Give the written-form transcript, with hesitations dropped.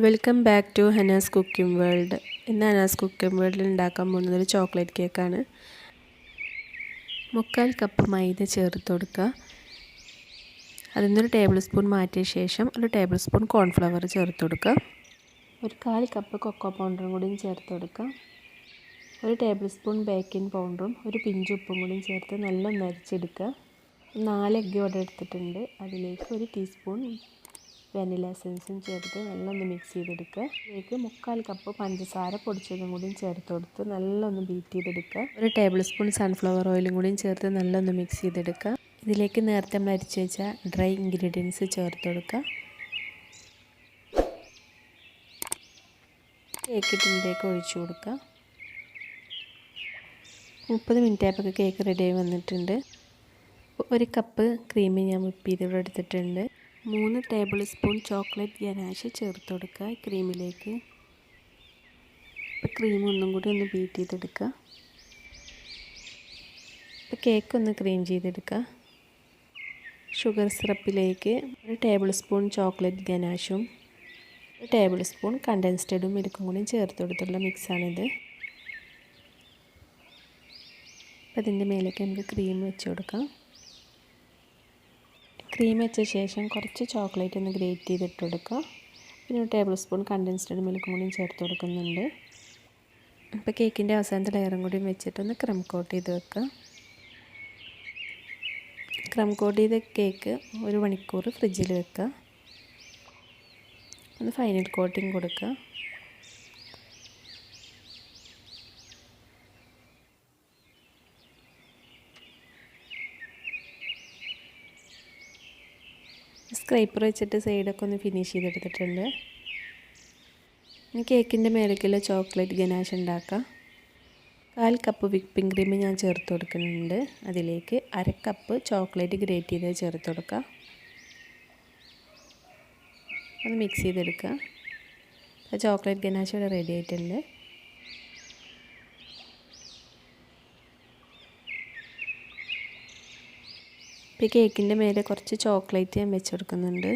Welcome back to Hana's cooking world. ഇന്ന് Hana's cooking വേൾഡിൽ ഉണ്ടാക്കാൻ പോകുന്നത് ഒരു ചോക്ലേറ്റ് കേക്കാണ്. 3/4 കപ്പ് മൈദ ചേർത്ത് കൊടുക്കുക. അതിൽ നിന്നൊരു ടേബിൾ സ്പൂൺ മാറ്റിയ ശേഷം ഒരു ടേബിൾ സ്പൂൺ കോൺഫ്ലവർ ചേർത്ത് കൊടുക്കുക. ഒരു 1/4 കപ്പ് കൊക്കോ പൗഡറും കൂടിയും ചേർത്ത് കൊടുക്കുക. ഒരു ടേബിൾ സ്പൂൺ ബേക്കിംഗ് പൗഡറും ഒരു പിഞ്ച് ഉപ്പും കൂടിയും ചേർത്ത് നല്ലൊന്ന് അരിച്ചെടുക്കുക. 4 എഗ്ഗ് ഇവിടെ എടുത്തിട്ടുണ്ട്. അതിലേക്ക് ഒരു ടീസ്പൂൺ വാനില എസൻസും ചേർത്ത് നല്ലൊന്ന് മിക്സ് ചെയ്തെടുക്കുക. ഇതിലേക്ക് 3/4 കപ്പ് പഞ്ചസാര പൊടിച്ചതും കൂടിയും ചേർത്ത് കൊടുത്ത് നല്ലൊന്ന് ബീറ്റ് ചെയ്തെടുക്കുക. ഒരു ടേബിൾ സ്പൂൺ സൺഫ്ലവർ ഓയിലും കൂടിയും ചേർത്ത് നല്ലൊന്ന് മിക്സ് ചെയ്തെടുക്കുക. ഇതിലേക്ക് നേരത്തെ നമ്മൾ അരിച്ച് വെച്ച ഡ്രൈ ഇൻഗ്രീഡിയൻസ് ചേർത്ത് കൊടുക്കുക. കേക്ക് ടിന്നിലേക്ക് ഒഴിച്ചു കൊടുക്കുക. 30 മിനിറ്റ് ആയപ്പോൾ കേക്ക് റെഡി ആയി വന്നിട്ടുണ്ട്. 1 കപ്പ് ക്രീം ഞാൻ വിപ്പ് ചെയ്ത് ഇവിടെ എടുത്തിട്ടുണ്ട്. 3 ടേബിൾ സ്പൂൺ ചോക്ലേറ്റ് ഗനാഷ് ചേർത്ത് കൊടുക്കുക ക്രീമിലേക്ക്. ഇപ്പോൾ ക്രീം ഒന്നും കൂടി ഒന്ന് ബീറ്റ് ചെയ്തെടുക്കുക. ഇപ്പോൾ കേക്ക് ഒന്ന് ക്രീം ചെയ്തെടുക്കുക. ഷുഗർ സിറപ്പിലേക്ക് 1 ടേബിൾ സ്പൂൺ ചോക്ലേറ്റ് ഗനാഷും 1 ടേബിൾ സ്പൂൺ കണ്ടൻസ്ഡ് മിൽക്കും കൂടി ചേർത്ത് കൊടുത്തുള്ള മിക്സാണിത്. അപ്പോൾ അതിൻ്റെ മേലേക്ക് നമുക്ക് ക്രീം വെച്ച് കൊടുക്കാം. ക്രീം വെച്ച ശേഷം കുറച്ച് ചോക്ലേറ്റ് ഒന്ന് ഗ്രേറ്റ് ചെയ്തിട്ട് കൊടുക്കുക. പിന്നെ 1 ടേബിൾ സ്പൂൺ കണ്ടൻസ്ഡ് മിൽക്കും കൂടി ചേർത്ത് കൊടുക്കുന്നുണ്ട്. അപ്പോൾ കേക്കിൻ്റെ അവസാനത്തെ ലെയറും കൂടി വെച്ചിട്ടൊന്ന് ക്രം കോട്ട് ചെയ്ത് വെക്കുക. ക്രം കോട്ട് ചെയ്ത കേക്ക് 1 മണിക്കൂർ ഫ്രിഡ്ജിൽ വെക്കുക. ഒന്ന് ഫൈനൽ കോട്ടിങ് കൊടുക്കുക. സ്ക്രൈപ്പർ വെച്ചിട്ട് സൈഡൊക്കെ ഒന്ന് ഫിനിഷ് ചെയ്തെടുത്തിട്ടുണ്ട്. ഇനി കേക്കിൻ്റെ മേലേക്കുള്ള ചോക്ലേറ്റ് ഗനാഷ് ഉണ്ടാക്കാം. 1/4 കപ്പ് വിപ്പിംഗ് ക്രീം ഞാൻ ചേർത്ത് കൊടുക്കുന്നുണ്ട്. അതിലേക്ക് 1/2 കപ്പ് ചോക്ലേറ്റ് ഗ്രേറ്റ് ചെയ്ത് ചേർത്ത് കൊടുക്കുക. അത് മിക്സ് ചെയ്തെടുക്കുക. ചോക്ലേറ്റ് ഗനാഷ് ഇവിടെ റെഡി ആയിട്ടുണ്ട്. ഇപ്പോൾ കേക്കിൻ്റെ മേലെ കുറച്ച് ചോക്ലേറ്റ് ഞാൻ വെച്ച് കൊടുക്കുന്നുണ്ട്.